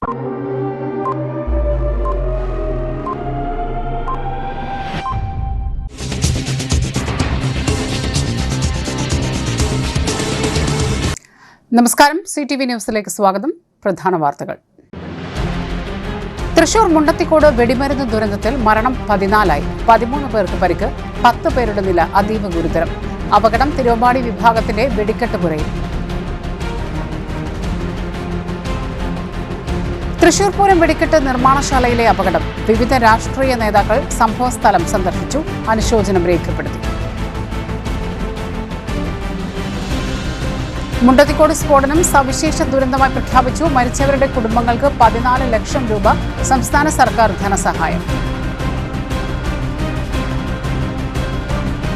നമസ്കാരം, CTV ന്യൂസിലേക്ക് സ്വാഗതം. പ്രധാന വാർത്തകൾ. തൃശൂർ മുണ്ടത്തിക്കോട് വെടിമരുന്ന് ദുരന്തത്തിൽ മരണം 14ആയി. 13 പേർക്ക് പരിക്ക്, 10 പേരുടെ നില അതീവ ഗുരുതരം. അപകടം തിരുവമ്പാടി വിഭാഗത്തിന്റെ വെടിക്കെട്ട് പുരയിൽ. തൃശൂർ പൂരം വെടിക്കെട്ട് നിർമ്മാണശാലയിലെ അപകടം. വിവിധ രാഷ്ട്രീയ നേതാക്കൾ സംഭവസ്ഥലം സന്ദർശിച്ചു, അനുശോചനം രേഖപ്പെടുത്തി. മുണ്ടത്തിക്കോട് സ്ഫോടനം സവിശേഷ ദുരന്തമായി പ്രഖ്യാപിച്ചു. മരിച്ചവരുടെ കുടുംബങ്ങൾക്ക് 14 ലക്ഷം രൂപ സംസ്ഥാന സർക്കാർ ധനസഹായം.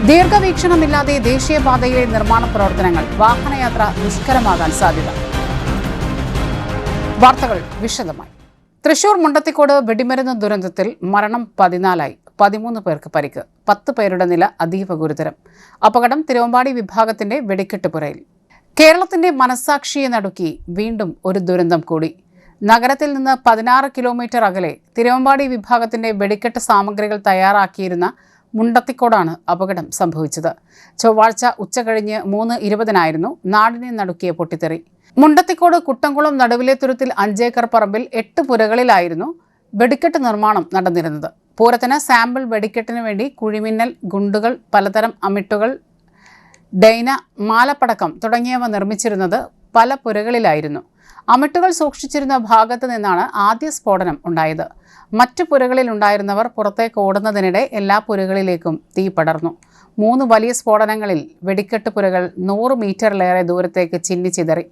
ദീർഘവീക്ഷണമില്ലാതെ ദേശീയപാതയിലെ നിർമ്മാണ പ്രവർത്തനങ്ങൾ. വാഹനയാത്ര ദുഷ്കരമാകാൻ സാധ്യത. വാർത്തകൾ വിശദമായി. തൃശൂർ മുണ്ടത്തിക്കോട് വെടിമരുന്ന് ദുരന്തത്തിൽ മരണം 14ആയി. 13 പേർക്ക് പരിക്ക്, 10 പേരുടെ നില അതീവ ഗുരുതരം. അപകടം തിരുവമ്പാടി വിഭാഗത്തിന്റെ വെടിക്കെട്ട് പുരയിൽ. കേരളത്തിന്റെ മനസ്സാക്ഷിയെ നടുക്കി വീണ്ടും ഒരു ദുരന്തം കൂടി. നഗരത്തിൽ നിന്ന് 16 കിലോമീറ്റർ അകലെ തിരുവമ്പാടി വിഭാഗത്തിന്റെ വെടിക്കെട്ട് സാമഗ്രികൾ തയ്യാറാക്കിയിരുന്ന മുണ്ടത്തിക്കോടാണ് അപകടം സംഭവിച്ചത്. ചൊവ്വാഴ്ച ഉച്ചകഴിഞ്ഞ് 3:20 നാടിനെ നടുക്കിയ പൊട്ടിത്തെറി. മുണ്ടത്തിക്കോട് കുട്ടംകുളം നടുവിലെ തുരുത്തിൽ 5 ഏക്കർ പറമ്പിൽ 8 പുരകളിലായിരുന്നു വെടിക്കെട്ട് നിർമ്മാണം നടന്നിരുന്നത്. പൂരത്തിന് സാമ്പിൾ വെടിക്കെട്ടിനു വേണ്ടി കുഴിമിന്നൽ, ഗുണ്ടുകൾ, പലതരം അമിട്ടുകൾ, ഡൈന, മാലപ്പടക്കം തുടങ്ങിയവ നിർമ്മിച്ചിരുന്നത് പല പുരകളിലായിരുന്നു. അമിട്ടുകൾ സൂക്ഷിച്ചിരുന്ന ഭാഗത്ത് നിന്നാണ് ആദ്യ സ്ഫോടനം ഉണ്ടായത്. മറ്റു പുരകളിൽ ഉണ്ടായിരുന്നവർ പുറത്തേക്ക് ഓടുന്നതിനിടെ എല്ലാ പുരകളിലേക്കും തീ പടർന്നു. 3 വലിയ സ്ഫോടനങ്ങളിൽ വെടിക്കെട്ട് പുരകൾ 100 മീറ്ററിലേറെ ദൂരത്തേക്ക് ചിന്നിച്ചിതറി.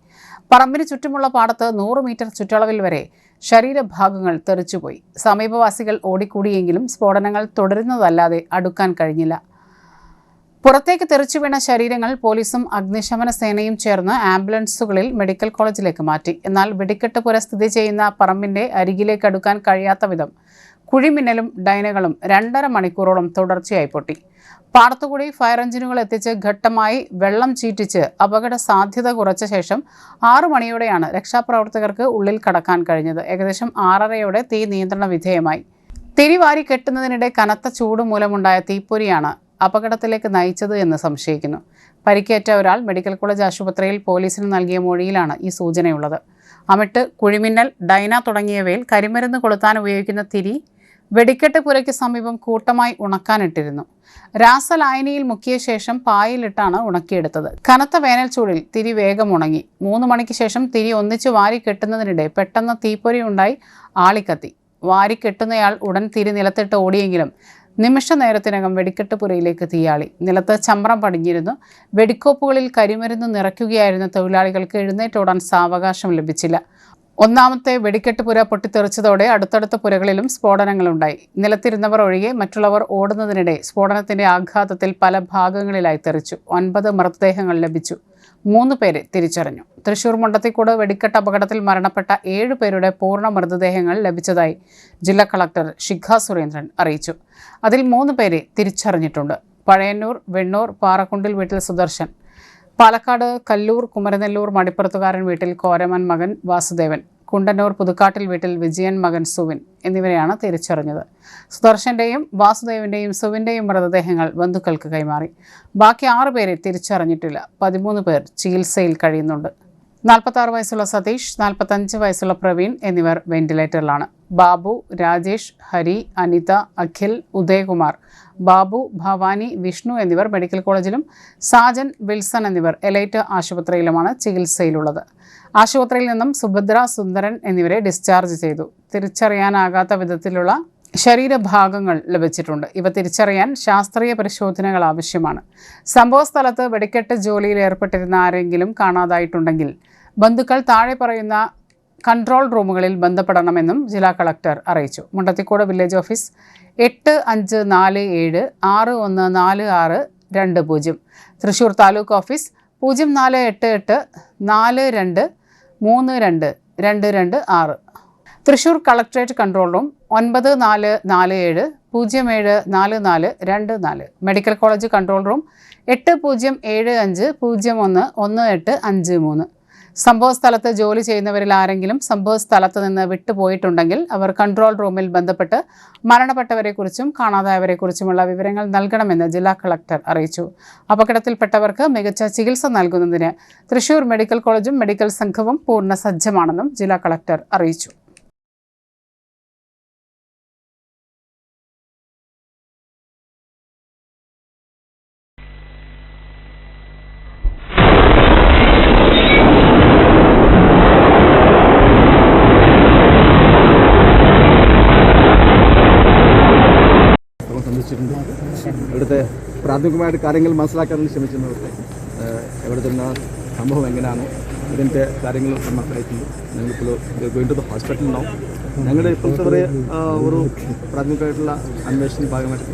പറമ്പിന് ചുറ്റുമുള്ള പാടത്ത് 100 മീറ്റർ ചുറ്റളവിൽ വരെ ശരീരഭാഗങ്ങൾ തെറിച്ചുപോയി. സമീപവാസികൾ ഓടിക്കൂടിയെങ്കിലും സ്ഫോടനങ്ങൾ തുടരുന്നതല്ലാതെ അടുക്കാൻ കഴിഞ്ഞില്ല. പുറത്തേക്ക് തെറിച്ചു വീണ ശരീരങ്ങൾ പോലീസും അഗ്നിശമന സേനയും ചേർന്ന് ആംബുലൻസുകളിൽ മെഡിക്കൽ കോളേജിലേക്ക് മാറ്റി. എന്നാൽ വെടിക്കെട്ട് പുര സ്ഥിതി ചെയ്യുന്ന പറമ്പിന്റെ അരികിലേക്ക് അടുക്കാൻ കഴിയാത്ത വിധം കുഴിമിന്നലും ഡൈനകളും 2.5 മണിക്കൂറോളം തുടർച്ചയായി പൊട്ടി. പാടത്തുകൂടി ഫയർ എഞ്ചിനുകൾ എത്തിച്ച് ഘട്ടമായി വെള്ളം ചീറ്റിച്ച് അപകട സാധ്യത കുറച്ച ശേഷം 6 മണിയോടെയാണ് രക്ഷാപ്രവർത്തകർക്ക് ഉള്ളിൽ കടക്കാൻ കഴിഞ്ഞത്. ഏകദേശം 6:30യോടെ തീ നിയന്ത്രണ വിധേയമായി. തിരിവാരി കെട്ടുന്നതിനിടെ കനത്ത ചൂട് മൂലമുണ്ടായ തീപ്പൊരിയാണ് അപകടത്തിലേക്ക് നയിച്ചത് എന്ന് സംശയിക്കുന്നു. പരിക്കേറ്റ ഒരാൾ മെഡിക്കൽ കോളേജ് ആശുപത്രിയിൽ പോലീസിന് നൽകിയ മൊഴിയിലാണ് ഈ സൂചനയുള്ളത്. അമിട്ട്, കുഴിമിന്നൽ, ഡൈന തുടങ്ങിയവയിൽ കരിമരുന്ന് കൊളുത്താൻ ഉപയോഗിക്കുന്ന തിരി വെടിക്കെട്ട് പുരയ്ക്ക് സമീപം കൂട്ടമായി ഉണക്കാനിട്ടിരുന്നു. രാസലായനിയിൽ മുക്കിയ ശേഷം പായിലിട്ടാണ് ഉണക്കിയെടുത്തത്. കനത്ത വേനൽ ചൂടിൽ തിരി വേഗം ഉണങ്ങി. 3 മണിക്ക് ശേഷം തിരി ഒന്നിച്ച് വാരി കെട്ടുന്നതിനിടെ പെട്ടെന്ന് തീപ്പൊരി ഉണ്ടായി ആളിക്കത്തി. വാരി കെട്ടുന്നയാൾ ഉടൻ തിരി നിലത്തിട്ട് ഓടിയെങ്കിലും നിമിഷ നേരത്തിനകം വെടിക്കെട്ട് പുരയിലേക്ക് തീയാളി. നിലത്ത് ചമ്രം പടിഞ്ഞിരുന്നു. വെടിക്കോപ്പുകളിൽ കരിമരുന്ന് നിറയ്ക്കുകയായിരുന്ന തൊഴിലാളികൾക്ക് എഴുന്നേറ്റോടാൻ സാവകാശം ലഭിച്ചില്ല. ഒന്നാമത്തെ വെടിക്കെട്ട് പുര പൊട്ടിത്തെറിച്ചതോടെ അടുത്തടുത്ത പുരകളിലും സ്ഫോടനങ്ങളുണ്ടായി. നിലത്തിരുന്നവർ ഒഴികെ മറ്റുള്ളവർ ഓടുന്നതിനിടെ സ്ഫോടനത്തിന്റെ ആഘാതത്തിൽ പല ഭാഗങ്ങളിലായി തെറിച്ചു. 9 മൃതദേഹങ്ങൾ ലഭിച്ചു. 3 പേരെ തിരിച്ചറിഞ്ഞു. തൃശൂർ മുണ്ടത്തിക്കോട് വെടിക്കെട്ട് അപകടത്തിൽ മരണപ്പെട്ട 7 പേരുടെ പൂർണ്ണ മൃതദേഹങ്ങൾ ലഭിച്ചതായി ജില്ലാ കളക്ടർ ശിഖ സുരേന്ദ്രൻ അറിയിച്ചു. അതിൽ 3 പേരെ തിരിച്ചറിഞ്ഞിട്ടുണ്ട്. പഴയന്നൂർ, വെണ്ണൂർ, പാറക്കുണ്ടിൽ വീട്ടിൽ സുദർശൻ, പാലക്കാട് കല്ലൂർ കുമരനെല്ലൂർ മടിപ്പുറത്തുകാരൻ വീട്ടിൽ കോരമൻ മകൻ വാസുദേവൻ, കുണ്ടന്നൂർ പുതുക്കാട്ടിൽ വീട്ടിൽ വിജയൻ മകൻ സുവിൻ എന്നിവരെയാണ് തിരിച്ചറിഞ്ഞത്. സുദർശന്റെയും വാസുദേവിന്റെയും സുവിന്റെയും മൃതദേഹങ്ങൾ ബന്ധുക്കൾക്ക് കൈമാറി. ബാക്കി 6 പേരെ തിരിച്ചറിഞ്ഞിട്ടില്ല. 13 പേർ ചികിത്സയിൽ കഴിയുന്നുണ്ട്. 46 വയസ്സുള്ള സതീഷ്, 45 വയസ്സുള്ള പ്രവീൺ എന്നിവർ വെന്റിലേറ്ററിലാണ്. ബാബു, രാജേഷ്, ഹരി, അനിത, അഖിൽ, ഉദയകുമാർ, ബാബു, ഭവാനി, വിഷ്ണു എന്നിവർ മെഡിക്കൽ കോളേജിലും സാജൻ, വിൽസൺ എന്നിവർ എലൈറ്റ് ആശുപത്രിയിലുമാണ് ചികിത്സയിലുള്ളത്. ആശുപത്രിയിൽ നിന്നും സുഭദ്ര, സുന്ദരൻ എന്നിവരെ ഡിസ്ചാർജ് ചെയ്തു. തിരിച്ചറിയാനാകാത്ത വിധത്തിലുള്ള ശരീരഭാഗങ്ങൾ ലഭിച്ചിട്ടുണ്ട്. ഇവ തിരിച്ചറിയാൻ ശാസ്ത്രീയ പരിശോധനകൾ ആവശ്യമാണ്. സംഭവ സ്ഥലത്ത് വെടിക്കെട്ട് ജോലിയിൽ ഏർപ്പെട്ടിരുന്ന ആരെങ്കിലും കാണാതായിട്ടുണ്ടെങ്കിൽ ബന്ധുക്കൾ താഴെ പറയുന്ന കൺട്രോൾ റൂമുകളിൽ ബന്ധപ്പെടണമെന്നും ജില്ലാ കളക്ടർ അറിയിച്ചു. Mundathikode village office 8547 614620. Thrissur taluk office 0488 4232 226. Thrissur collectorate control room 9447 074424. Medical college control room 8075 01 1853. സംഭവസ്ഥലത്ത് ജോലി ചെയ്യുന്നവരിൽ ആരെങ്കിലും സംഭവസ്ഥലത്ത് നിന്ന് വിട്ടുപോയിട്ടുണ്ടെങ്കിൽ അവർ കൺട്രോൾ റൂമിൽ ബന്ധപ്പെട്ട് മരണപ്പെട്ടവരെക്കുറിച്ചും കാണാതായവരെക്കുറിച്ചുമുള്ള വിവരങ്ങൾ നൽകണമെന്ന് ജില്ലാ കളക്ടർ അറിയിച്ചു. അപകടത്തിൽപ്പെട്ടവർക്ക് മികച്ച ചികിത്സ നൽകുന്നതിന് തൃശൂർ മെഡിക്കൽ കോളേജും മെഡിക്കൽ സംഘവും പൂർണ്ണ സജ്ജമാണെന്നും ജില്ലാ കളക്ടർ അറിയിച്ചു. ഇവിടുത്തെ പ്രാഥമികമായിട്ട് കാര്യങ്ങൾ മനസ്സിലാക്കാൻ ശ്രമിച്ചിട്ടുണ്ട്. ഇവിടുത്തെ സംഭവം എങ്ങനെയാണോ ഇതിൻ്റെ കാര്യങ്ങൾ മനസ്സിലായിട്ടുണ്ട്. ഞങ്ങളിപ്പോൾ ഗോയിങ് ടു ദ ഹോസ്പിറ്റൽ ഉണ്ടാവും. ഞങ്ങളുടെ ഇപ്പോഴത്തെ വരെ ഒരു പ്രാഥമികമായിട്ടുള്ള അന്വേഷണ ഭാഗമായിട്ട്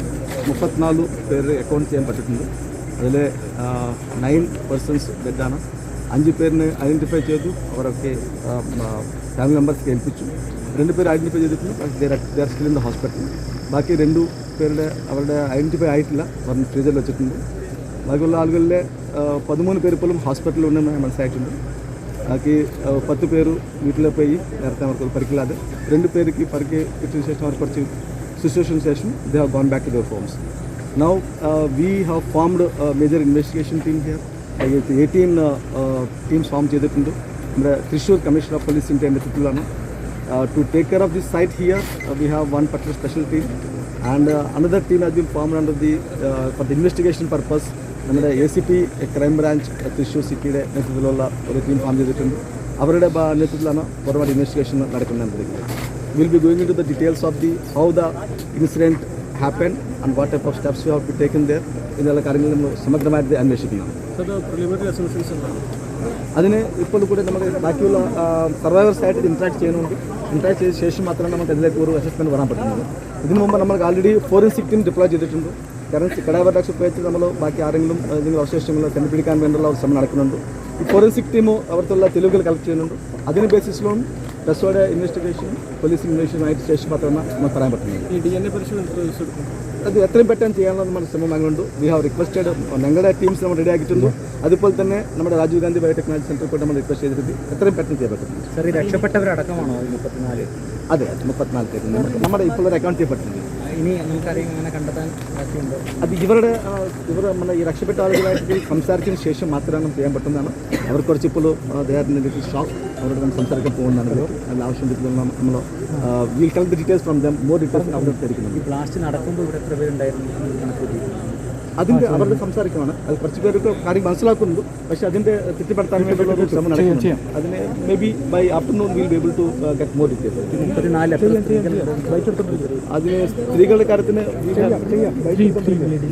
34 പേര് അക്കൗണ്ട് ചെയ്യാൻ പറ്റിയിട്ടുണ്ട്. അതിൽ 9 persons ഡെഡാണ്. 5 പേരിന് ഐഡൻറ്റിഫൈ ചെയ്തു. അവരൊക്കെ ഫാമിലി മെമ്പേഴ്സ് ഏൽപ്പിച്ചു. 2 പേര് ഐഡൻറ്റിഫൈ ചെയ്തിട്ടുണ്ട്. They are still in the hospital. ബാക്കി 2 പേരുടെ അവരുടെ ഐഡൻറ്റിഫൈ ആയിട്ടില്ല. അവർ ഫ്രീസറിൽ വെച്ചിട്ടുണ്ട്. ബാക്കിയുള്ള ആളുകളിലെ 13 പേര് പോലും ഹോസ്പിറ്റലിൽ ഉണ്ടെന്ന് മനസ്സിലായിട്ടുണ്ട്. ബാക്കി 10 പേര് വീട്ടിൽ പോയി നേരത്തെ അവർക്ക് പരിക്കില്ലാതെ. 2 പേർക്ക് പരിക്ക് കിട്ടിയതിനു ശേഷം അവർ കുറച്ച് സിറ്റുവേഷന് ശേഷം they have gone back to their homes. Now we have formed major investigation team here. 18 teams form ചെയ്തിട്ടുണ്ട്. നമ്മുടെ തൃശ്ശൂർ കമ്മീഷണർ ഓഫ് പോലീസിൻ്റെ നേതൃത്വത്തിലാണ്. To take care of this site here, we have one particular special team, and another team has been formed under the for the investigation purpose. നമ്മുടെ ACP crime branch Thrissur സിറ്റിയുടെ നേതൃത്വത്തിലുള്ള ഒരു team form ചെയ്തിട്ടുണ്ട്. അവരുടെ നേതൃത്വത്തിലാണ് forward investigation നടക്കുന്നത്. Will be going in to the details of the how the incident happen and what type of steps you have to taken there എന്നുള്ള കാര്യങ്ങൾ നമ്മൾ സമഗ്രമായിട്ട് അന്വേഷിക്കുന്നതാണ്. അതിന് ഇപ്പോൾ കൂടെ നമുക്ക് ബാക്കിയുള്ള സർവൈവേഴ്സായിട്ട് ഇൻട്രാക്ട് ചെയ്യുന്നുണ്ട്. ഇൻട്രാക്ട് ചെയ്ത ശേഷം മാത്രമേ നമുക്ക് അതിലേക്ക് ഒരു അസസ്മെൻറ്റ് വരാൻ പറ്റുന്നത്. ഇതിനു മുമ്പ് നമുക്ക് ആൾറെഡി ഫോറൻസിക് ടീം ഡിപ്ലോയ് ചെയ്തിട്ടുണ്ട്. കാരണം കടാവർ ടാക്സ് ഉപയോഗിച്ച് നമ്മൾ ബാക്കി ആരെങ്കിലും ഏതെങ്കിലും അവശേഷങ്ങൾ കണ്ടുപിടിക്കാൻ വേണ്ടിയുള്ള ഒരു ശ്രമം നടക്കുന്നുണ്ട്. ഈ ഫോറൻസിക് ടീമോ അവർക്കുള്ള തെളിവുകൾ കളക്ട് ചെയ്യുന്നുണ്ട്. അതിന് ബേസിസിലും ടെസ്റ്റോടെ ഇൻവെസ്റ്റിഗേഷനും പോലീസ് ഇൻവെസ്റ്റിഗേഷനുമായിട്ട് ശേഷം മാത്രമേ നമുക്ക് പറയാൻ പറ്റുന്നത്. ഈ DNA പരിശോധന അത് എത്രയും പെട്ടെന്ന് ചെയ്യാനുള്ള നമ്മുടെ ശ്രമം അങ്ങോട്ട് വി ഹാവ് റിക്വസ്റ്റഡ്. ഞങ്ങളുടെ ടീംസ് നമ്മൾ റെഡി ആക്കിയിട്ടുണ്ട്. അതുപോലെ തന്നെ നമ്മുടെ രാജീവ് ഗാന്ധി ബയോടെക്നോളജി സെൻറ്ററിൽ പോയിട്ട് നമ്മൾ റിക്വസ്റ്റ് ചെയ്തിട്ട് എത്രയും പെട്ടെന്ന് ചെയ്യാൻ പറ്റും. സാർ, ഈ രക്ഷപ്പെട്ടവരടക്കമാണോ 34? അതെ, 34 പേര് നമ്മുടെ ഇപ്പോൾ ഒരു അക്കൗണ്ട് ചെയ്യപ്പെട്ടിട്ടുണ്ട്. ഇനി നമുക്കറിയാം എങ്ങനെ കണ്ടെത്താൻ സാധ്യതയുണ്ടോ? അത് ഇവർ നമ്മുടെ ഈ രക്ഷപ്പെട്ട ആളുകളായിട്ട് സംസാരിച്ചതിന് ശേഷം മാത്രമാണ് ചെയ്യാൻ പറ്റുന്നതാണ്. അവർ കുറച്ചിപ്പോൾ ഷോക്ക് അവരോട് നമ്മൾ സംസാരിക്കാൻ പോകുന്നതാണ്. അതിൽ ആവശ്യം നമ്മൾ will collect the details from them. More details അവിടെ എടുക്കുന്നത്. ഈ ബ്ലാസ്റ്റ് നടക്കുമ്പോൾ ഇവിടെ എത്ര പേരുണ്ടായിരുന്നു? അതിൻ്റെ അവരുടെ സംസാരിക്കുവാണ്. അത് കുറച്ച് പേർക്ക് കാര്യം മനസ്സിലാക്കുന്നുണ്ട്. പക്ഷേ അതിൻ്റെ തെറ്റിപ്പെടുത്താൻ വേണ്ടിയുള്ള ഒരു ശ്രമം നടക്കുന്നുണ്ട്. അതിന് may be by afternoon will be able to get more details. 34 അതിന് സ്ത്രീകളുടെ കാര്യത്തിന്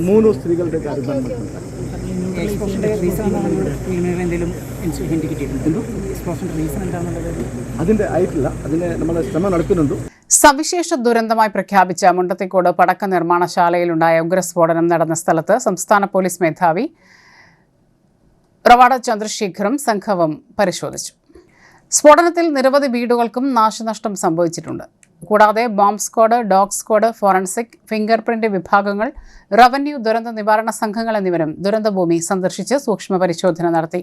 3 സ്ത്രീകളുടെ കാര്യമാണ്. അതിൻ്റെ ആയിട്ടില്ല. അതിന് നമ്മൾ ശ്രമം നടക്കുന്നുണ്ട്. സവിശേഷ ദുരന്തമായി പ്രഖ്യാപിച്ച മുണ്ടത്തിക്കോട് പടക്ക നിർമ്മാണശാലയിലുണ്ടായ ഉഗ്രസ്ഫോടനം നടന്ന സ്ഥലത്ത് സംസ്ഥാന പോലീസ് മേധാവി റവാഡ ചന്ദ്രശേഖറും സംഘവും പരിശോധിച്ചു. സ്ഫോടനത്തിൽ നിരവധി വീടുകൾക്കും നാശനഷ്ടം സംഭവിച്ചിട്ടുണ്ട്. കൂടാതെ bomb squad, dog squad, forensic, finger print വിഭാഗങ്ങൾ, റവന്യൂ, ദുരന്ത നിവാരണ സംഘങ്ങൾ എന്നിവരും ദുരന്തഭൂമി സന്ദർശിച്ച് സൂക്ഷ്മ പരിശോധന നടത്തി.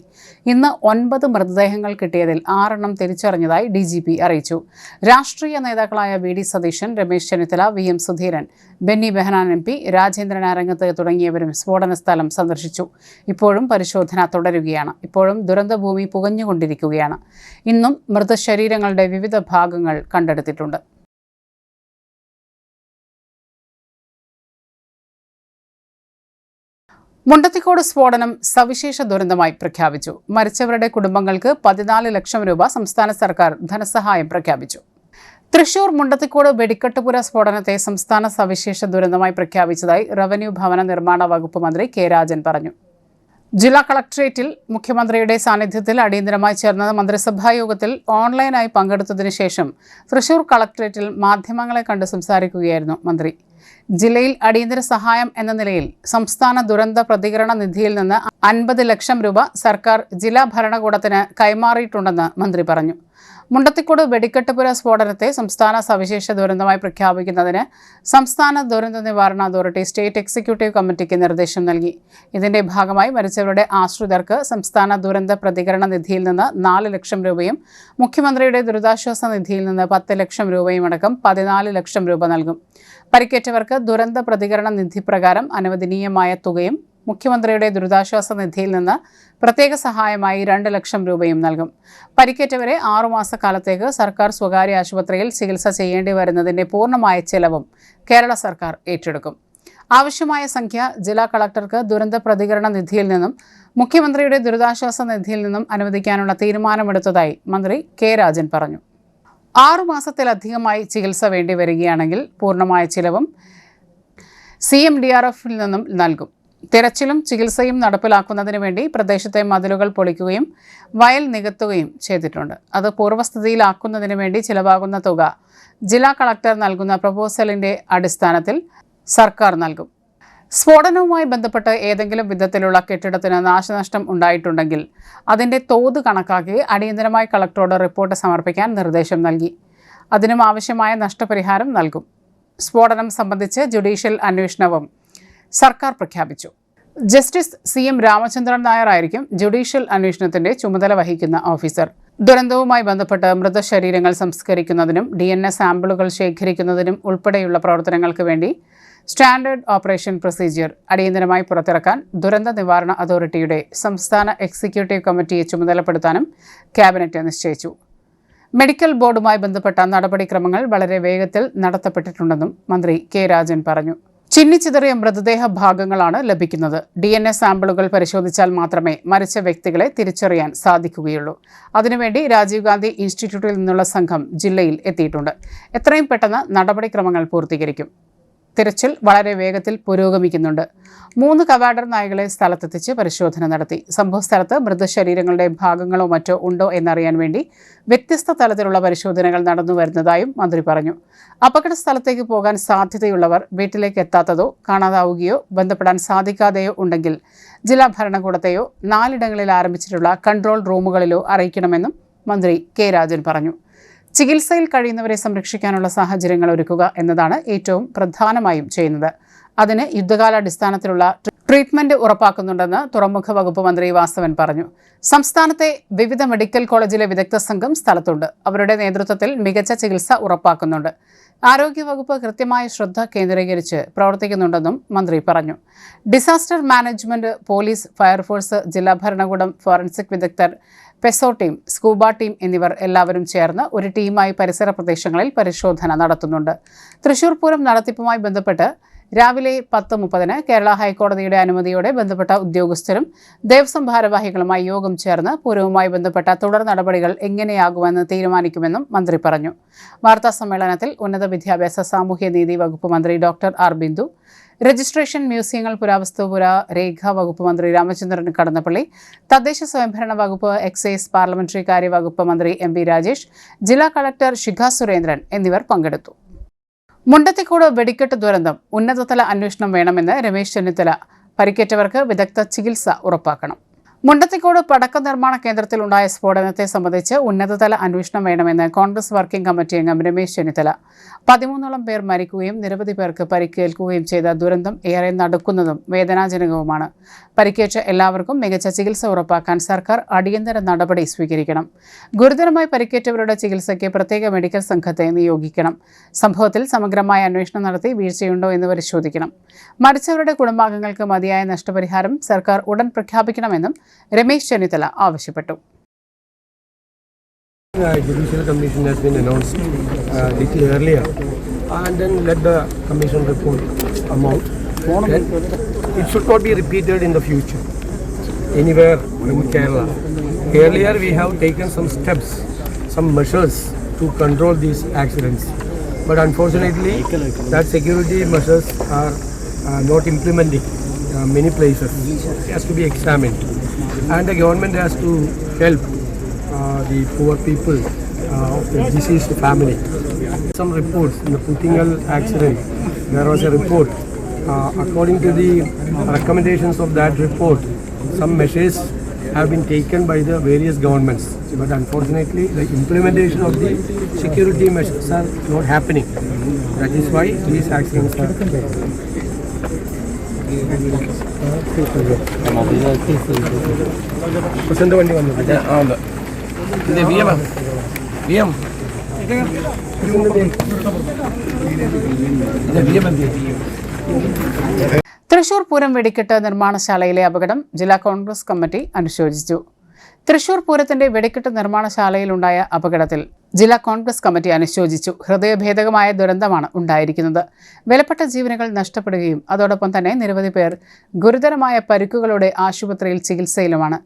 ഇന്ന് 9 മൃതദേഹങ്ങൾ കിട്ടിയതിൽ 6 തിരിച്ചറിഞ്ഞതായി DGP അറിയിച്ചു. രാഷ്ട്രീയ നേതാക്കളായ VD Satheesan, Ramesh Chennithala, VM Sudheeran, Benny Behanan MP, Rajendran ആരംഗത്ത് തുടങ്ങിയവരും സ്ഫോടന സ്ഥലം സന്ദർശിച്ചു. ഇപ്പോഴും പരിശോധന തുടരുകയാണ്. ഇപ്പോഴും ദുരന്തഭൂമി പുകഞ്ഞുകൊണ്ടിരിക്കുകയാണ്. ഇന്നും മൃതശരീരങ്ങളുടെ വിവിധ ഭാഗങ്ങൾ കണ്ടെടുത്തിട്ടുണ്ട്. മുണ്ടത്തിക്കോട് സ്ഫോടനം സവിശേഷ ദുരന്തമായി പ്രഖ്യാപിച്ചു. മരിച്ചവരുടെ കുടുംബങ്ങൾക്ക് 14 ലക്ഷം രൂപ സംസ്ഥാന സർക്കാർ ധനസഹായം പ്രഖ്യാപിച്ചു. തൃശൂർ മുണ്ടത്തിക്കോട് വെടിക്കെട്ടുപുര സ്ഫോടനത്തെ സംസ്ഥാന സവിശേഷ ദുരന്തമായി പ്രഖ്യാപിച്ചതായി റവന്യൂ ഭവന നിർമ്മാണ വകുപ്പ് മന്ത്രി K. രാജൻ പറഞ്ഞു. ജില്ലാ കളക്ടറേറ്റിൽ മുഖ്യമന്ത്രിയുടെ സാന്നിധ്യത്തിൽ അടിയന്തരമായി ചേർന്ന മന്ത്രിസഭാ യോഗത്തിൽ ഓൺലൈനായി പങ്കെടുത്തതിനു ശേഷം തൃശൂർ കളക്ടറേറ്റിൽ മാധ്യമങ്ങളെ കണ്ട് സംസാരിക്കുകയായിരുന്നു മന്ത്രി. ജില്ലയിൽ അടിയന്തര സഹായം എന്ന നിലയിൽ സംസ്ഥാന ദുരന്ത പ്രതികരണ നിധിയിൽ നിന്ന് 50 ലക്ഷം രൂപ സർക്കാർ ജില്ലാ ഭരണകൂടത്തിന് കൈമാറിയിട്ടുണ്ടെന്ന് മന്ത്രി പറഞ്ഞു. മുണ്ടത്തിക്കോട് വെടിക്കെട്ടുപുര സ്ഫോടനത്തെ സംസ്ഥാന സവിശേഷ ദുരന്തമായി പ്രഖ്യാപിക്കുന്നതിന് സംസ്ഥാന ദുരന്ത നിവാരണ അതോറിറ്റി സ്റ്റേറ്റ് എക്സിക്യൂട്ടീവ് കമ്മിറ്റിക്ക് നിർദ്ദേശം നൽകി. ഇതിന്റെ ഭാഗമായി മരിച്ചവരുടെ ആശ്രിതർക്ക് സംസ്ഥാന ദുരന്ത പ്രതികരണ നിധിയിൽ നിന്ന് 4 ലക്ഷം രൂപയും മുഖ്യമന്ത്രിയുടെ ദുരിതാശ്വാസ നിധിയിൽ നിന്ന് 10 ലക്ഷം രൂപയും അടക്കം 14 ലക്ഷം രൂപ നൽകും. പരിക്കേറ്റവർക്ക് ദുരന്ത പ്രതികരണ നിധി പ്രകാരം അനുവദനീയമായ തുകയും മുഖ്യമന്ത്രിയുടെ ദുരിതാശ്വാസ നിധിയിൽ നിന്ന് പ്രത്യേക സഹായമായി 2 ലക്ഷം രൂപയും നൽകും. പരിക്കേറ്റവരെ 6 മാസക്കാലത്തേക്ക് സർക്കാർ സ്വകാര്യ ആശുപത്രിയിൽ ചികിത്സ ചെയ്യേണ്ടി വരുന്നതിന്റെ പൂർണ്ണമായ ചെലവും കേരള സർക്കാർ ഏറ്റെടുക്കും. ആവശ്യമായ സംഖ്യ ജില്ലാ കളക്ടർക്ക് ദുരന്ത പ്രതികരണ നിധിയിൽ നിന്നും മുഖ്യമന്ത്രിയുടെ ദുരിതാശ്വാസ നിധിയിൽ നിന്നും അനുവദിക്കാനുള്ള തീരുമാനമെടുത്തതായി മന്ത്രി കെ രാജൻ പറഞ്ഞു. 6 മാസത്തിലധികമായി ചികിത്സ വേണ്ടി വരികയാണെങ്കിൽ പൂർണ്ണമായ ചിലവും CMDRF നിന്നും നൽകും. തിരച്ചിലും ചികിത്സയും നടപ്പിലാക്കുന്നതിന് വേണ്ടി പ്രദേശത്തെ മതിലുകൾ പൊളിക്കുകയും വയൽ നികത്തുകയും ചെയ്തിട്ടുണ്ട്. അത് പൂർവ്വസ്ഥിതിയിലാക്കുന്നതിന് വേണ്ടി ചിലവാകുന്ന തുക ജില്ലാ കളക്ടർ നൽകുന്ന പ്രപ്പോസലിന്റെ അടിസ്ഥാനത്തിൽ സർക്കാർ നൽകും. സ്ഫോടനവുമായി ബന്ധപ്പെട്ട് ഏതെങ്കിലും വിധത്തിലുള്ള കെട്ടിടത്തിന് നാശനഷ്ടം ഉണ്ടായിട്ടുണ്ടെങ്കിൽ അതിന്റെ തോത് കണക്കാക്കി അടിയന്തരമായി കളക്ടറോട് റിപ്പോർട്ട് സമർപ്പിക്കാൻ നിർദ്ദേശം നൽകി. അതിനും ആവശ്യമായ നഷ്ടപരിഹാരം നൽകും. സ്ഫോടനം സംബന്ധിച്ച് ജുഡീഷ്യൽ അന്വേഷണവും സർക്കാർ പ്രഖ്യാപിച്ചു. ജസ്റ്റിസ് CM രാമചന്ദ്രൻ നായർ ആയിരിക്കും ജുഡീഷ്യൽ അന്വേഷണത്തിന്റെ ചുമതല വഹിക്കുന്ന ഓഫീസർ. ദുരന്തവുമായി ബന്ധപ്പെട്ട് മൃതശരീരങ്ങൾ സംസ്കരിക്കുന്നതിനും DNA സാമ്പിളുകൾ ശേഖരിക്കുന്നതിനും ഉൾപ്പെടെയുള്ള പ്രവർത്തനങ്ങൾക്ക് വേണ്ടി സ്റ്റാൻഡേർഡ് ഓപ്പറേഷൻ പ്രൊസീജിയർ അടിയന്തരമായി പുറത്തിറക്കാൻ ദുരന്ത നിവാരണ അതോറിറ്റിയുടെ സംസ്ഥാന എക്സിക്യൂട്ടീവ് കമ്മിറ്റിയെ ചുമതലപ്പെടുത്താനും ക്യാബിനറ്റ് നിശ്ചയിച്ചു. മെഡിക്കൽ ബോർഡുമായി ബന്ധപ്പെട്ട നടപടിക്രമങ്ങൾ വളരെ വേഗത്തിൽ നടത്തപ്പെട്ടിട്ടുണ്ടെന്നും മന്ത്രി കെ രാജൻ പറഞ്ഞു. ചിന്നിച്ചിതറിയ മൃതദേഹ ഭാഗങ്ങളാണ് ലഭിക്കുന്നത്. DNA സാമ്പിളുകൾ പരിശോധിച്ചാൽ മാത്രമേ മരിച്ച വ്യക്തികളെ തിരിച്ചറിയാൻ സാധിക്കുകയുള്ളൂ. അതിനുവേണ്ടി രാജീവ് ഗാന്ധി ഇൻസ്റ്റിറ്റ്യൂട്ടിൽ നിന്നുള്ള സംഘം ജില്ലയിൽ എത്തിയിട്ടുണ്ട്. എത്രയും പെട്ടെന്ന് നടപടിക്രമങ്ങൾ പൂർത്തീകരിക്കും. തിരച്ചിൽ വളരെ വേഗത്തിൽ പുരോഗമിക്കുന്നുണ്ട്. 3 കവാഡർ നായകളെ സ്ഥലത്തെത്തിച്ച് പരിശോധന നടത്തി. സംഭവസ്ഥലത്ത് മൃതശരീരങ്ങളുടെ ഭാഗങ്ങളോ മറ്റോ ഉണ്ടോ എന്നറിയാൻ വേണ്ടി വ്യത്യസ്ത തലത്തിലുള്ള പരിശോധനകൾ നടന്നുവരുന്നതായും മന്ത്രി പറഞ്ഞു. അപകട സ്ഥലത്തേക്ക് പോകാൻ സാധ്യതയുള്ളവർ വീട്ടിലേക്ക് എത്താത്തതോ കാണാതാവുകയോ ബന്ധപ്പെടാൻ സാധിക്കാതെയോ ഉണ്ടെങ്കിൽ ജില്ലാ ഭരണകൂടത്തെയോ 4 ഇടങ്ങളിൽ ആരംഭിച്ചിട്ടുള്ള കൺട്രോൾ റൂമുകളിലോ അറിയിക്കണമെന്നും മന്ത്രി കെ രാജൻ പറഞ്ഞു. ചികിത്സയിൽ കഴിയുന്നവരെ സംരക്ഷിക്കാനുള്ള സാഹചര്യങ്ങൾ ഒരുക്കുക എന്നതാണ് ഏറ്റവും പ്രധാനമായും ചെയ്യുന്നത്. അതിന് യുദ്ധകാലാടിസ്ഥാനത്തിലുള്ള ട്രീറ്റ്മെന്റ് ഉറപ്പാക്കുന്നുണ്ടെന്ന് തുറമുഖ വകുപ്പ് മന്ത്രി വാസവൻ പറഞ്ഞു. സംസ്ഥാനത്തെ വിവിധ മെഡിക്കൽ കോളേജിലെ വിദഗ്ധ സംഘം സ്ഥലത്തുണ്ട്. അവരുടെ നേതൃത്വത്തിൽ മികച്ച ചികിത്സ ഉറപ്പാക്കുന്നുണ്ട്. ആരോഗ്യവകുപ്പ് കൃത്യമായ ശ്രദ്ധ കേന്ദ്രീകരിച്ച് പ്രവർത്തിക്കുന്നുണ്ടെന്നും മന്ത്രി പറഞ്ഞു. ഡിസാസ്റ്റർ മാനേജ്മെന്റ്, പോലീസ്, ഫയർഫോഴ്സ്, ജില്ലാ ഭരണകൂടം, ഫോറൻസിക് വിദഗ്ധർ, പെസോ ടീം, സ്കൂബ ടീം എന്നിവർ എല്ലാവരും ചേർന്ന് ഒരു ടീമായി പരിസര പ്രദേശങ്ങളിൽ പരിശോധന നടത്തുന്നുണ്ട്. തൃശൂർ പൂരം നടത്തിപ്പുമായി ബന്ധപ്പെട്ട് രാവിലെ 10:30 കേരള ഹൈക്കോടതിയുടെ അനുമതിയോടെ ബന്ധപ്പെട്ട ഉദ്യോഗസ്ഥരും ദേവസ്വം ഭാരവാഹികളുമായി യോഗം ചേർന്ന് പൂരവുമായി ബന്ധപ്പെട്ട തുടർ നടപടികൾ എങ്ങനെയാകുമെന്ന് തീരുമാനിക്കുമെന്നും മന്ത്രി പറഞ്ഞു. വാർത്താ സമ്മേളനത്തിൽ ഉന്നത വിദ്യാഭ്യാസ സാമൂഹ്യനീതി വകുപ്പ് മന്ത്രി ഡോക്ടർ ആർ ബിന്ദു, രജിസ്ട്രേഷൻ, മ്യൂസിയങ്ങൾ, പുരാവസ്തുപുര രേഖാ വകുപ്പ് മന്ത്രി രാമചന്ദ്രൻ കടന്നപ്പള്ളി, തദ്ദേശ സ്വയംഭരണ വകുപ്പ്, എക്സൈസ്, പാർലമെന്ററി കാര്യ വകുപ്പ് മന്ത്രി MP രാജേഷ്, ജില്ലാ കളക്ടർ ശിഖ സുരേന്ദ്രൻ എന്നിവർ പങ്കെടുത്തു. മുണ്ടത്തിക്കോട് വെടിക്കെട്ട് ദുരന്തം ഉന്നതതല അന്വേഷണം വേണമെന്ന് രമേശ് ചെന്നിത്തല. പരിക്കേറ്റവർക്ക് വിദഗ്ധ ചികിത്സ ഉറപ്പാക്കണം. മുണ്ടത്തിക്കോട് പടക്ക നിർമ്മാണ കേന്ദ്രത്തിലുണ്ടായ സ്ഫോടനത്തെ സംബന്ധിച്ച് ഉന്നതതല അന്വേഷണം വേണമെന്ന് കോൺഗ്രസ് വർക്കിംഗ് കമ്മിറ്റി അംഗം രമേശ് ചെന്നിത്തല. 13ഓളം പേർ മരിക്കുകയും നിരവധി പേർക്ക് പരിക്കേൽക്കുകയും ചെയ്ത ദുരന്തം ഏറെ നടുക്കുന്നതും വേദനാജനകവുമാണ്. പരിക്കേറ്റ എല്ലാവർക്കും മികച്ച ചികിത്സ ഉറപ്പാക്കാൻ സർക്കാർ അടിയന്തര നടപടി സ്വീകരിക്കണം. ഗുരുതരമായി പരിക്കേറ്റവരുടെ ചികിത്സയ്ക്ക് പ്രത്യേക മെഡിക്കൽ സംഘത്തെ നിയോഗിക്കണം. സംഭവത്തിൽ സമഗ്രമായ അന്വേഷണം നടത്തി വീഴ്ചയുണ്ടോ എന്ന് പരിശോധിക്കണം. മരിച്ചവരുടെ കുടുംബാംഗങ്ങൾക്ക് മതിയായ നഷ്ടപരിഹാരം സർക്കാർ ഉടൻ പ്രഖ്യാപിക്കണമെന്നും രമേശ് ചെന്നിത്തല ആവശ്യപ്പെട്ടു. Judicial Commission has been announced little earlier, and then let the Commission report come out. Then it should not be repeated in the future anywhere in Kerala. Earlier we have taken some steps, some measures to control these accidents, but unfortunately that security measures are not implementing many places. It has to be examined, and the government has to help the poor people of the deceased family. Some reports in the Puthingal accident there was a report. According to the recommendations of that report, some measures have been taken by the various governments, but unfortunately the implementation of the security measures are not happening. That is why these actions are president വണ്ടി വന്നു. തൃശൂർ പൂരം വെടിക്കെട്ട് നിർമ്മാണശാലയിലെ അപകടം ജില്ലാ Congress committee അനുശോചിച്ചു. തൃശൂർ പൂരത്തിന്റെ വെടിക്കെട്ട് നിർമ്മാണശാലയിലുണ്ടായ അപകടത്തിൽ ജില്ലാ കോൺഗ്രസ് കമ്മിറ്റി അനുശോചിച്ചു. ഹൃദയഭേദകമായ ദുരന്തമാണ് ഉണ്ടായിരിക്കുന്നത്. വിലപ്പെട്ട ജീവനുകൾ നഷ്ടപ്പെടുകയും അതോടൊപ്പം തന്നെ നിരവധി പേർ ഗുരുതരമായ പരിക്കുകളോടെ ആശുപത്രിയിൽ ചികിത്സയിലുമാണ്.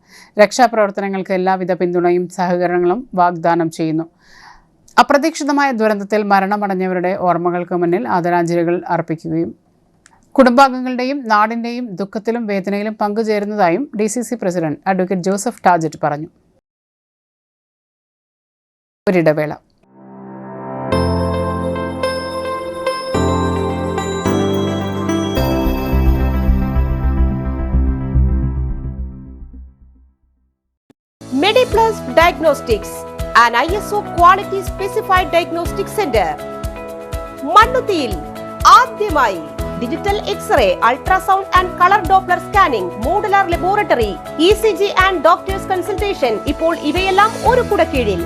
രക്ഷാപ്രവർത്തനങ്ങൾക്ക് എല്ലാവിധ പിന്തുണയും സഹകരണങ്ങളും വാഗ്ദാനം ചെയ്യുന്നു. അപ്രതീക്ഷിതമായ ദുരന്തത്തിൽ മരണമടഞ്ഞവരുടെ ഓർമ്മകൾക്ക് മുന്നിൽ ആദരാഞ്ജലികൾ അർപ്പിക്കുകയും കുടുംബാംഗങ്ങളുടെയും നാടിന്റെയും ദുഃഖത്തിലും വേദനയിലും പങ്കുചേരുന്നതായും DCC പ്രസിഡന്റ് അഡ്വക്കേറ്റ് ജോസഫ് ടാജറ്റ് പറഞ്ഞു. ഒരിടവേള. MediPlus Diagnostics, an ISO quality specified diagnostic center. മണ്ണുത്തിയിൽ ആദ്യമായി digital x ray, ultrasound and colour Doppler scanning, modular laboratory, ECG and doctors consultation. ഇപ്പോൾ ഇവയെല്ലാം ഒരു കുടക്കീഴിൽ.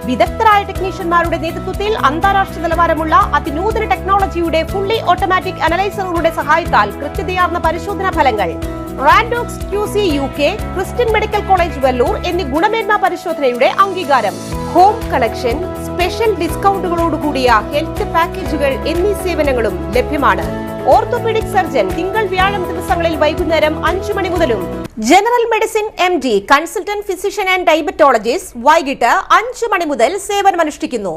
വിദഗ്ധരായ ടെക്നീഷ്യന്മാരുടെ നേതൃത്വത്തിൽ അന്താരാഷ്ട്ര നിലവാരമുള്ള അതിനൂതന ടെക്നോളജിയുടെ ഫുള്ളി ഓട്ടോമാറ്റിക് അനലൈസറുകളുടെ സഹായത്താൽ കൃത്യതയാർന്ന പരിശോധനാ ഫലങ്ങൾ. റാൻഡോക്സ് QC UK, Christian medical college Vellore എന്നീ ഗുണമേന്മ പരിശോധനയുടെ അംഗീകാരം. ഹോം കളക്ഷൻ, സ്പെഷ്യൽ ഡിസ്കൗണ്ടുകളോടുകൂടിയ ഹെൽത്ത് പാക്കേജുകൾ എന്നീ സേവനങ്ങളും ലഭ്യമാണ്. ഓർത്തോപീഡിക് സർജൻ തിങ്കൾ വ്യാഴം ദിവസങ്ങളിൽ വൈകുന്നേരം 5 മണി മുതലും. General medicine MD, consultant physician and diabetologist വൈകിട്ട് 5 മണി മുതൽ സേവനമനുഷ്ഠിക്കുന്നു.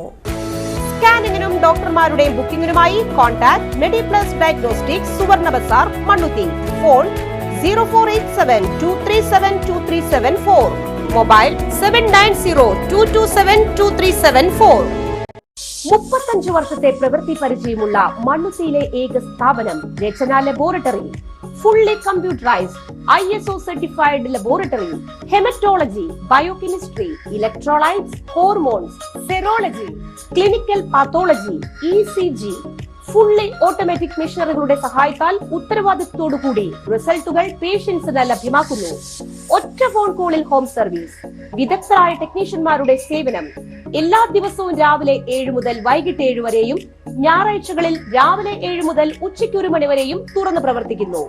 സ്കാനിങ്ങിനും ഡോക്ടർമാരുടെ ബുക്കിംഗിനുമായി കോൺടാക്ട് MediPlus Diagnostics, സുവർണ ബസാർ, മണ്ണുത്തി. Phone 0487237237 mobile 7902272374. 35 വർഷത്തെ പ്രവൃത്തി പരിചയമുള്ള മണ്ണുത്തിയിലെ ഏക സ്ഥാപനം Rachana laboratory. Fully computerised ISO certified laboratory. Haematology, biochemistry, electrolytes, hormones, serology, clinical pathology, ECG, fully automatic മെഷീനറികളുടെ സഹായത്താൽ ഉത്തരവാദിത്വത്തോടുകൂടി റിസൾട്ടുകൾ പേഷ്യൻസിന് ലഭ്യമാക്കുന്നു. ഒറ്റ ഫോൺ കോളിൽ ഹോം സർവീസ്. വിദഗ്ധരായ ടെക്നീഷ്യന്മാരുടെ സേവനം. എല്ലാ ദിവസവും രാവിലെ 7 മുതൽ വൈകിട്ട് 7 വരെയും ഞായറാഴ്ചകളിൽ രാവിലെ 7 മുതൽ ഉച്ചയ്ക്ക് 1 മണി വരെയും തുറന്നു പ്രവർത്തിക്കുന്നു.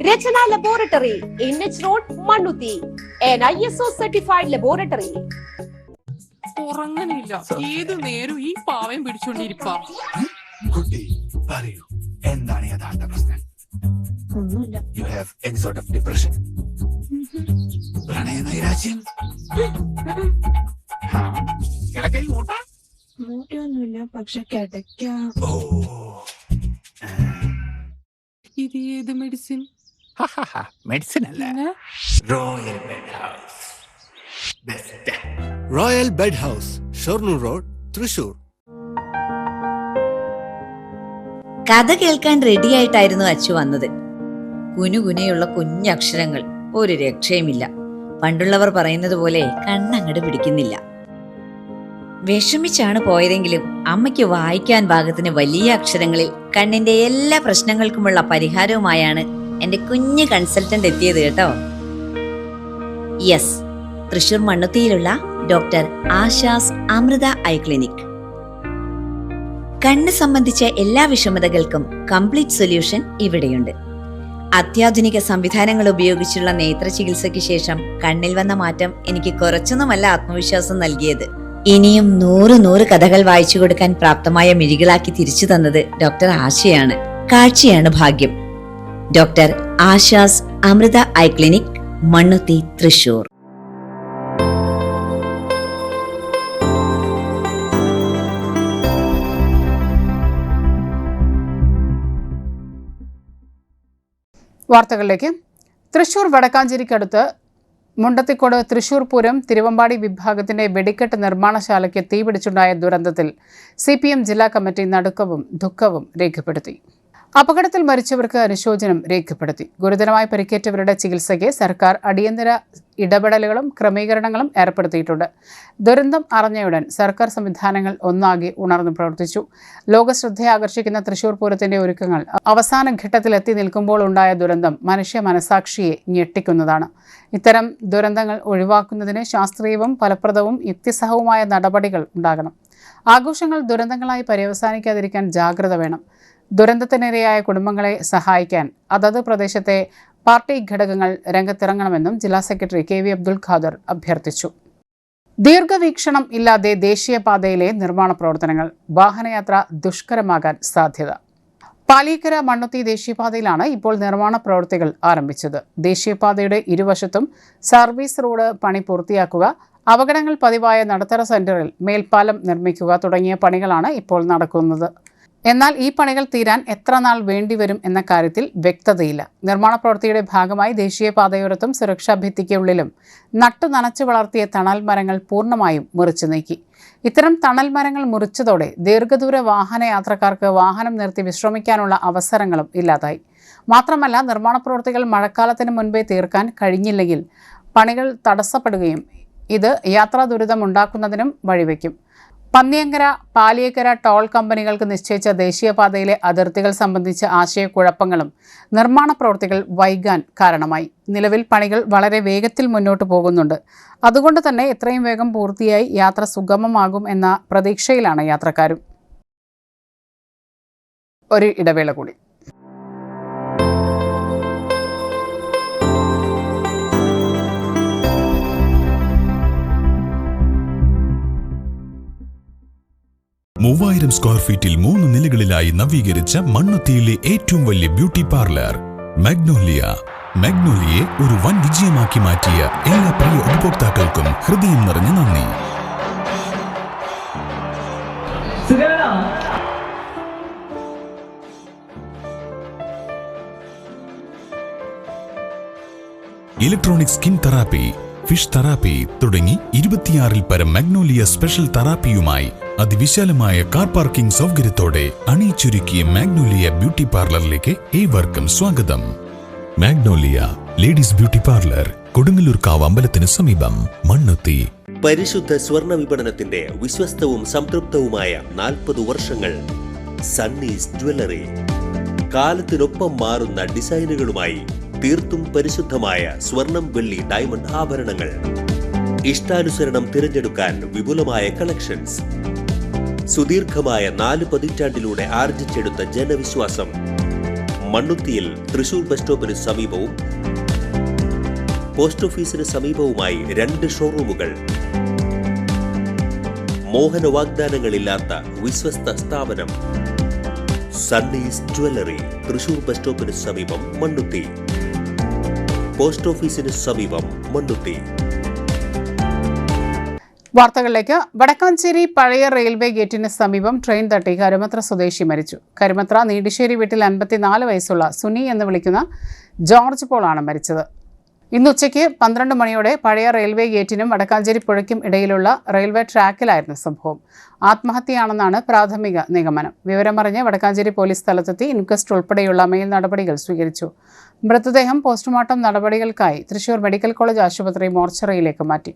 Rachana laboratory, NH road, Mannuthy. an ISO certified laboratory. ഉറങ്ങനില്ല, ഏതു നേരം ഈ പാവം പിടിച്ചോണ്ടിരിപ്പാ. കുട്ടി പറയൂ, എന്താണ് യഥാർത്ഥ പ്രശ്നം? ഒന്നുമില്ല. You have any sort of depression, പ്രണയ നൈരാശ്യം? കിടക്കയിൽ മൂട്ടയൊന്നുമില്ല, പക്ഷെ കിടക്കാം. ഓ, ഇത് ഏത് മെഡിസിൻ? മെഡിസിൻ അല്ല, royal bed house. Best royal bed house, Shoranur road, Thrissur. കഥ കേൾക്കാൻ റെഡിയായിട്ടായിരുന്നു അച്ചു വന്നത്. കുനുകുനയുള്ള കുഞ്ഞക്ഷരങ്ങൾ, ഒരു രക്ഷയുമില്ല. പണ്ടുള്ളവർ പറയുന്നത് പോലെ കണ്ണങ്ങട് പിടിക്കുന്നില്ല. വിഷമിച്ചാണ് പോയതെങ്കിലും അമ്മയ്ക്ക് വായിക്കാൻ പാകത്തിന് വലിയ അക്ഷരങ്ങളിൽ കണ്ണിന്റെ എല്ലാ പ്രശ്നങ്ങൾക്കുമുള്ള പരിഹാരവുമായാണ് എന്റെ കുഞ്ഞു കൺസൾട്ടന്റ് എത്തിയത് കേട്ടോ. യെസ്, തൃശൂർ മണ്ണുത്തിയിലുള്ള doctor Asha's Amrita eye clinic. കണ്ണ് സംബന്ധിച്ച എല്ലാ വിഷമതകൾക്കും കംപ്ലീറ്റ് സൊല്യൂഷൻ ഇവിടെയുണ്ട്. അത്യാധുനിക സംവിധാനങ്ങൾ ഉപയോഗിച്ചുള്ള നേത്ര ചികിത്സയ്ക്ക് ശേഷം കണ്ണിൽ വന്ന മാറ്റം എനിക്ക് കുറച്ചൊന്നുമല്ല ആത്മവിശ്വാസം നൽകിയത്. ഇനിയും 100 കഥകൾ വായിച്ചു കൊടുക്കാൻ പ്രാപ്തമായ മിഴികളാക്കി തിരിച്ചു തന്നത് ഡോക്ടർ ആശയാണ്. കാഴ്ചയാണ് ഭാഗ്യം. Doctor Asha's Amrita eye clinic, Mannuthy, Thrissur. വാർത്തകളിലേക്ക്. തൃശൂർ വടക്കാഞ്ചേരിക്കടുത്ത് മുണ്ടത്തിക്കോട് തൃശൂർ പൂരം തിരുവമ്പാടി വിഭാഗത്തിന്റെ വെടിക്കെട്ട് നിർമ്മാണശാലയ്ക്ക് തീപിടിച്ചുണ്ടായ ദുരന്തത്തിൽ CPM ജില്ലാ കമ്മിറ്റി നടുക്കവും ദുഃഖവും രേഖപ്പെടുത്തി. അപകടത്തിൽ മരിച്ചവർക്ക് അനുശോചനം രേഖപ്പെടുത്തി. ഗുരുതരമായി പരിക്കേറ്റവരുടെ ചികിത്സയ്ക്ക് സർക്കാർ അടിയന്തര ഇടപെടലുകളും ക്രമീകരണങ്ങളും ഏർപ്പെടുത്തിയിട്ടുണ്ട്. ദുരന്തം അറിഞ്ഞയുടൻ സർക്കാർ സംവിധാനങ്ങൾ ഒന്നാകെ ഉണർന്നു പ്രവർത്തിച്ചു. ലോകശ്രദ്ധയാകർഷിക്കുന്ന തൃശൂർ പൂരത്തിന്റെ ഒരുക്കങ്ങൾ അവസാന ഘട്ടത്തിലെത്തി നിൽക്കുമ്പോൾ ഉണ്ടായ ദുരന്തം മനുഷ്യ മനസാക്ഷിയെ ഞെട്ടിക്കുന്നതാണ്. ഇത്തരം ദുരന്തങ്ങൾ ഒഴിവാക്കുന്നതിന് ശാസ്ത്രീയവും ഫലപ്രദവും യുക്തിസഹവുമായ നടപടികൾ ഉണ്ടാകണം. ആഘോഷങ്ങൾ ദുരന്തങ്ങളായി പര്യവസാനിക്കാതിരിക്കാൻ ജാഗ്രത വേണം. ദുരന്തത്തിനിരയായ കുടുംബങ്ങളെ സഹായിക്കാൻ അതത് പ്രദേശത്തെ പാർട്ടി ഘടകങ്ങൾ രംഗത്തിറങ്ങണമെന്നും ജില്ലാ സെക്രട്ടറി KV അബ്ദുൽ ഖാദർ അഭ്യർത്ഥിച്ചു. ദീർഘവീക്ഷണം ഇല്ലാതെ ദേശീയപാതയിലെ നിർമ്മാണ പ്രവർത്തനങ്ങൾ. വാഹനയാത്ര ദുഷ്കരമാകാൻ സാധ്യത. പാലിയേക്കര മണ്ണുത്തി ദേശീയപാതയിലാണ് ഇപ്പോൾ നിർമ്മാണ പ്രവൃത്തികൾ ആരംഭിച്ചത്. ദേശീയപാതയുടെ ഇരുവശത്തും സർവീസ് റോഡ് പണി പൂർത്തിയാക്കുക, അപകടങ്ങൾ പതിവായ നടുത്തറ സെന്ററിൽ മേൽപ്പാലം നിർമ്മിക്കുക തുടങ്ങിയ പണികളാണ് ഇപ്പോൾ നടക്കുന്നത്. എന്നാൽ ഈ പണികൾ തീരാൻ എത്ര നാൾ വേണ്ടിവരും എന്ന കാര്യത്തിൽ വ്യക്തതയില്ല. നിർമ്മാണ പ്രവൃത്തിയുടെ ഭാഗമായി ദേശീയപാതയോരത്തും സുരക്ഷാ ഭിത്തിക്കുള്ളിലും നട്ടു നനച്ചു വളർത്തിയ തണൽ മരങ്ങൾ പൂർണ്ണമായും മുറിച്ചു നീക്കി. ഇത്തരം തണൽ മരങ്ങൾ മുറിച്ചതോടെ ദീർഘദൂര വാഹനയാത്രക്കാർക്ക് വാഹനം നിർത്തി വിശ്രമിക്കാനുള്ള അവസരങ്ങളും ഇല്ലാതായി. മാത്രമല്ല, നിർമ്മാണ പ്രവൃത്തികൾ മഴക്കാലത്തിന് മുൻപേ തീർക്കാൻ കഴിഞ്ഞില്ലെങ്കിൽ പണികൾ തടസ്സപ്പെടുകയും ഇത് യാത്രാ ദുരിതമുണ്ടാക്കുന്നതിനും വഴിവെക്കും. പന്നിയങ്കര, പാലിയേക്കര ടോൾ കമ്പനികൾക്ക് നിശ്ചയിച്ച ദേശീയപാതയിലെ അതിർത്തികൾ സംബന്ധിച്ച ആശയക്കുഴപ്പങ്ങളും നിർമ്മാണ പ്രവൃത്തികൾ വൈകാൻ കാരണമായി. നിലവിൽ പണികൾ വളരെ വേഗത്തിൽ മുന്നോട്ട് പോകുന്നുണ്ട്. അതുകൊണ്ട് തന്നെ എത്രയും വേഗം പൂർത്തിയായി യാത്ര സുഗമമാകും എന്ന പ്രതീക്ഷയിലാണ് യാത്രക്കാരും. ഒരു ഇടവേള കൂടി. മൂവായിരം സ്ക്വയർ ഫീറ്റിൽ 3 നിലകളിലായി നവീകരിച്ച മണ്ണുത്തിയിലെ ഏറ്റവും വലിയ ബ്യൂട്ടി പാർലർ മാഗ്നോലിയ. മാഗ്നോലിയെ ഒരു വൻ വിജയമാക്കി മാറ്റിയ എല്ലാ പ്രിയ ഉപഭോക്താക്കൾക്കും ഹൃദയം നിറഞ്ഞ നന്ദി. Electronic skin therapy, fish therapy തുടങ്ങി 26-ൽ പരം മാഗ്നോലിയ സ്പെഷ്യൽ തെറാപ്പിയുമായി അതിവിശാലമായ കാർ പാർക്കിംഗ് സൗകര്യത്തോടെ അണിയിച്ചൊരുക്കിയ മാഗ്നോലിയ ബ്യൂട്ടി പാർലറിലേക്ക് ഏവർക്കും സ്വാഗതം. മാഗ്നോലിയ ലേഡീസ് ബ്യൂട്ടി പാർലർ, കൊടുങ്ങല്ലൂർക്കാവ് അമ്പലത്തിന് സമീപം, മണ്ണുത്തി. പരിശുദ്ധ സ്വർണ്ണ വിപണനത്തിന്റെ വിശ്വസ്തവും സംതൃപ്തവുമായ 40 വർഷങ്ങൾ. സണ്ണീസ് ജ്വല്ലറി. കാലത്തിനൊപ്പം മാറുന്ന ഡിസൈനുകളുമായി തീർത്തും പരിശുദ്ധമായ സ്വർണം, വെള്ളി, ഡയമണ്ട് ആഭരണങ്ങൾ. ഇഷ്ടാനുസരണം തിരഞ്ഞെടുക്കാൻ വിപുലമായ കളക്ഷൻസ്. സുദീർഘമായ 4 പതിറ്റാണ്ടിലൂടെ ആർജിച്ചെടുത്ത ജനവിശ്വാസം. മണ്ണുത്തിയിൽ തൃശൂർ ബസ് സ്റ്റോപ്പിന് സമീപവും പോസ്റ്റ് ഓഫീസിന് സമീപവുമായി 2 ഷോറൂമുകൾ. മോഹന വാഗ്ദാനങ്ങളില്ലാത്ത വിശ്വസ്ത സ്ഥാപനം. സണ്ണീസ് ജ്വല്ലറി, തൃശൂർ ബസ് സ്റ്റോപ്പിന് സമീപം, മണ്ണുത്തി. പോസ്റ്റ് ഓഫീസിന് സമീപം, മണ്ണുത്തി. വാർത്തകളിലേക്ക്. വടക്കാഞ്ചേരി പഴയ റെയിൽവേ ഗേറ്റിന് സമീപം ട്രെയിൻ തട്ടി കരുമത്ര സ്വദേശി മരിച്ചു. കരുമത്ര നീടിശ്ശേരി വീട്ടിൽ 54 വയസ്സുള്ള സുനി എന്ന് വിളിക്കുന്ന ജോർജ് പോളാണ് മരിച്ചത്. ഇന്ന് ഉച്ചയ്ക്ക് 12 മണിയോടെ പഴയ റെയിൽവേ ഗേറ്റിനും വടക്കാഞ്ചേരി പുഴയ്ക്കും ഇടയിലുള്ള റെയിൽവേ ട്രാക്കിലായിരുന്നു സംഭവം. ആത്മഹത്യയാണെന്നാണ് പ്രാഥമിക നിഗമനം. വിവരമറിഞ്ഞ് വടക്കാഞ്ചേരി പോലീസ് സ്ഥലത്തെത്തി ഇൻക്വസ്റ്റ് ഉൾപ്പെടെയുള്ള മേൽ നടപടികൾ സ്വീകരിച്ചു. മൃതദേഹം പോസ്റ്റ്മോർട്ടം നടപടികൾക്കായി തൃശൂർ മെഡിക്കൽ കോളേജ് ആശുപത്രി മോർച്ചറിയിലേക്ക് മാറ്റി.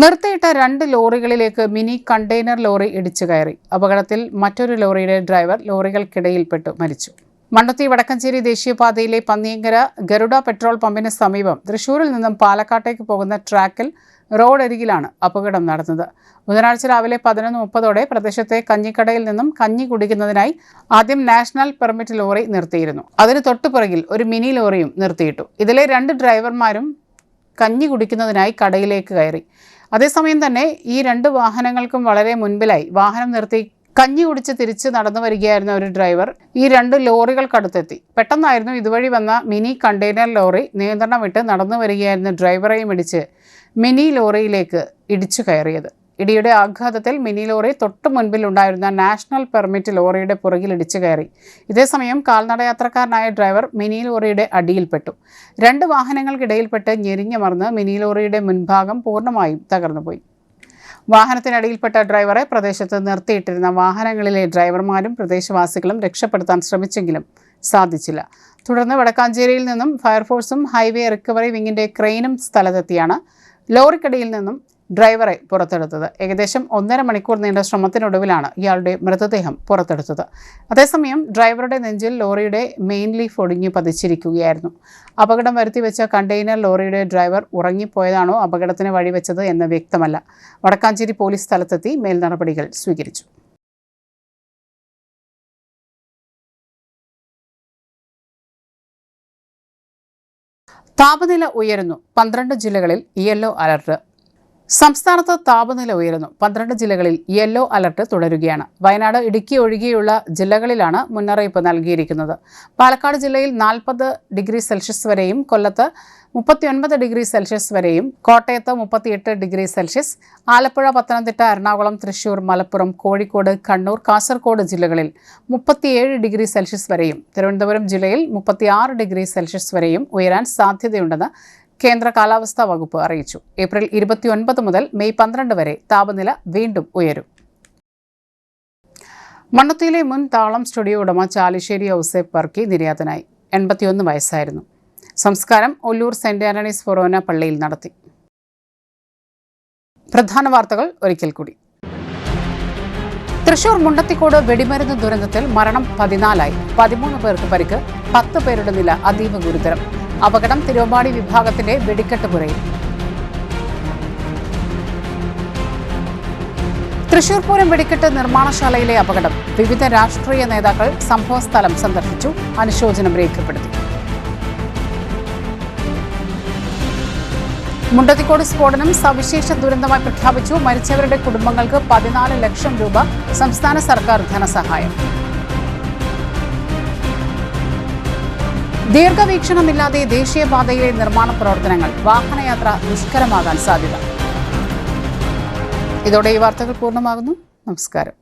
നിർത്തിയിട്ട 2 ലോറികളിലേക്ക് മിനി കണ്ടെയ്നർ ലോറി ഇടിച്ചു കയറി. അപകടത്തിൽ മറ്റൊരു ലോറിയുടെ ഡ്രൈവർ ലോറികൾക്കിടയിൽപ്പെട്ട് മരിച്ചു. മണ്ണുത്തി വടക്കഞ്ചേരി ദേശീയപാതയിലെ പന്നിയങ്കര ഗരുഡ പെട്രോൾ പമ്പിന് സമീപം തൃശൂരിൽ നിന്നും പാലക്കാട്ടേക്ക് പോകുന്ന ട്രാക്കിൽ റോഡരികിലാണ് അപകടം നടന്നത്. ബുധനാഴ്ച രാവിലെ 11:30 പ്രദേശത്തെ കഞ്ഞിക്കടയിൽ നിന്നും കഞ്ഞി കുടിക്കുന്നതിനായി ആദ്യം നാഷണൽ പെർമിറ്റ് ലോറി നിർത്തിയിരുന്നു. അതിന് തൊട്ടുപിറകിൽ ഒരു മിനി ലോറിയും നിർത്തിയിട്ടു. ഇതിലെ 2 ഡ്രൈവർമാരും കഞ്ഞി കുടിക്കുന്നതിനായി കടയിലേക്ക് കയറി. അതേസമയം തന്നെ ഈ 2 വാഹനങ്ങൾക്കും വളരെ മുൻപിലായി വാഹനം നിർത്തി കഞ്ഞി കുടിച്ച് തിരിച്ച് നടന്നു വരികയായിരുന്ന ഒരു ഡ്രൈവർ ഈ 2 ലോറികൾക്കടുത്തെത്തി. പെട്ടെന്നായിരുന്നു ഇതുവഴി വന്ന മിനി കണ്ടെയ്നർ ലോറി നിയന്ത്രണം വിട്ട് നടന്നു വരികയായിരുന്ന ഡ്രൈവറെയും ഇടിച്ച് മിനി ലോറിയിലേക്ക് ഇടിച്ചു കയറിയത്. ഇടിയുടെ ആഘാതത്തിൽ മിനി ലോറി തൊട്ടു മുൻപിലുണ്ടായിരുന്ന നാഷണൽ പെർമിറ്റ് ലോറിയുടെ പുറകിൽ ഇടിച്ചു കയറി. ഇതേസമയം കാൽനടയാത്രക്കാരനായ ഡ്രൈവർ മിനി ലോറിയുടെ അടിയിൽപ്പെട്ടു. 2 വാഹനങ്ങൾക്കിടയിൽപ്പെട്ട് ഞെരിഞ്ഞമർന്ന് മിനി ലോറിയുടെ മുൻഭാഗം പൂർണ്ണമായും തകർന്നുപോയി. വാഹനത്തിനടിയിൽപ്പെട്ട ഡ്രൈവറെ പ്രദേശത്ത് നിർത്തിയിട്ടിരുന്ന വാഹനങ്ങളിലെ ഡ്രൈവർമാരും പ്രദേശവാസികളും രക്ഷപ്പെടുത്താൻ ശ്രമിച്ചെങ്കിലും സാധിച്ചില്ല. തുടർന്ന് വടക്കാഞ്ചേരിയിൽ നിന്നും ഫയർഫോഴ്സും ഹൈവേ റിക്കവറി വിങ്ങിന്റെ ക്രെയിനും സ്ഥലത്തെത്തിയാണ് ലോറിക്കടിയിൽ നിന്നും ഡ്രൈവറെ പുറത്തെടുത്തത്. ഏകദേശം 1.5 മണിക്കൂർ നീണ്ട ശ്രമത്തിനൊടുവിലാണ് ഇയാളുടെ മൃതദേഹം പുറത്തെടുത്തത്. അതേസമയം ഡ്രൈവറുടെ നെഞ്ചിൽ ലോറിയുടെ മെയിൻ ലീഫ് ഒടിഞ്ഞു പതിച്ചിരിക്കുകയായിരുന്നു. അപകടം വരുത്തിവെച്ച കണ്ടെയ്നർ ലോറിയുടെ ഡ്രൈവർ ഉറങ്ങിപ്പോയതാണോ അപകടത്തിന് വഴിവെച്ചത് എന്ന് വ്യക്തമല്ല. വടക്കാഞ്ചേരി പോലീസ് സ്ഥലത്തെത്തി മേൽനടപടികൾ സ്വീകരിച്ചു. താപനില ഉയരുന്നു. 12 ജില്ലകളിൽ യെല്ലോ അലർട്ട്. സംസ്ഥാനത്ത് താപനില ഉയരുന്നു. 12 ജില്ലകളിൽ യെല്ലോ അലർട്ട് തുടരുകയാണ്. വയനാട്, ഇടുക്കി ഒഴികെയുള്ള ജില്ലകളിലാണ് മുന്നറിയിപ്പ് നൽകിയിരിക്കുന്നത്. പാലക്കാട് ജില്ലയിൽ 40 ഡിഗ്രി സെൽഷ്യസ് വരെയും, കൊല്ലത്ത് 39 ഡിഗ്രി സെൽഷ്യസ് വരെയും, കോട്ടയത്ത് 38 ഡിഗ്രി സെൽഷ്യസ്, ആലപ്പുഴ, പത്തനംതിട്ട, എറണാകുളം, തൃശൂർ, മലപ്പുറം, കോഴിക്കോട്, കണ്ണൂർ, കാസർഗോഡ് ജില്ലകളിൽ 37 ഡിഗ്രി സെൽഷ്യസ് വരെയും, തിരുവനന്തപുരം ജില്ലയിൽ 36 ഡിഗ്രി സെൽഷ്യസ് വരെയും ഉയരാൻ സാധ്യതയുണ്ടെന്ന് കേന്ദ്ര കാലാവസ്ഥാ വകുപ്പ് അറിയിച്ചു. ഏപ്രിൽ 29 മുതൽ മെയ് 12 വരെ താപനില വീണ്ടും ഉയരും. മണ്ണുത്തിയിലെ മുൻ താളം സ്റ്റുഡിയോ ഉടമ ചാലിശ്ശേരി ഔസേപ്പ് വർക്കി നിര്യാതനായി. 81 വയസ്സായിരുന്നു. സംസ്കാരം ഒല്ലൂർ സെന്റ് ആന്റണീസ് ഫൊറോന പള്ളിയിൽ നടത്തി. പ്രധാന വാർത്തകൾ ഒരിക്കൽ കൂടി. തൃശൂർ മുണ്ടത്തിക്കോട് വെടിമരുന്ന് ദുരന്തത്തിൽ മരണം 14ആയി. 13 പേർക്ക് പരിക്ക്. 10 പേരുടെ നില അതീവ ഗുരുതരം. അപകടം തിരുവമ്പാടി വിഭാഗത്തിന്റെ വെടിക്കെട്ട് പുരയിൽ. തൃശൂർ പൂരം വെടിക്കെട്ട് നിർമ്മാണശാലയിലെ അപകടം. വിവിധ രാഷ്ട്രീയ നേതാക്കൾ സംഭവസ്ഥലം സന്ദർശിച്ചു. അനുശോചനം രേഖപ്പെടുത്തി. മുണ്ടത്തിക്കോട് സ്ഫോടനം സവിശേഷ ദുരന്തമായി പ്രഖ്യാപിച്ചു. മരിച്ചവരുടെ കുടുംബങ്ങൾക്ക് 14 ലക്ഷം രൂപ സംസ്ഥാന സർക്കാർ ധനസഹായം. ദീർഘവീക്ഷണമില്ലാതെ ദേശീയപാതയിലെ നിർമ്മാണ പ്രവർത്തനങ്ങൾ. വാഹനയാത്ര ദുഷ്കരമാകാൻ സാധ്യത. ഇതോടെ ഈ വാർത്തകൾ പൂർണ്ണമാകുന്നു. നമസ്കാരം.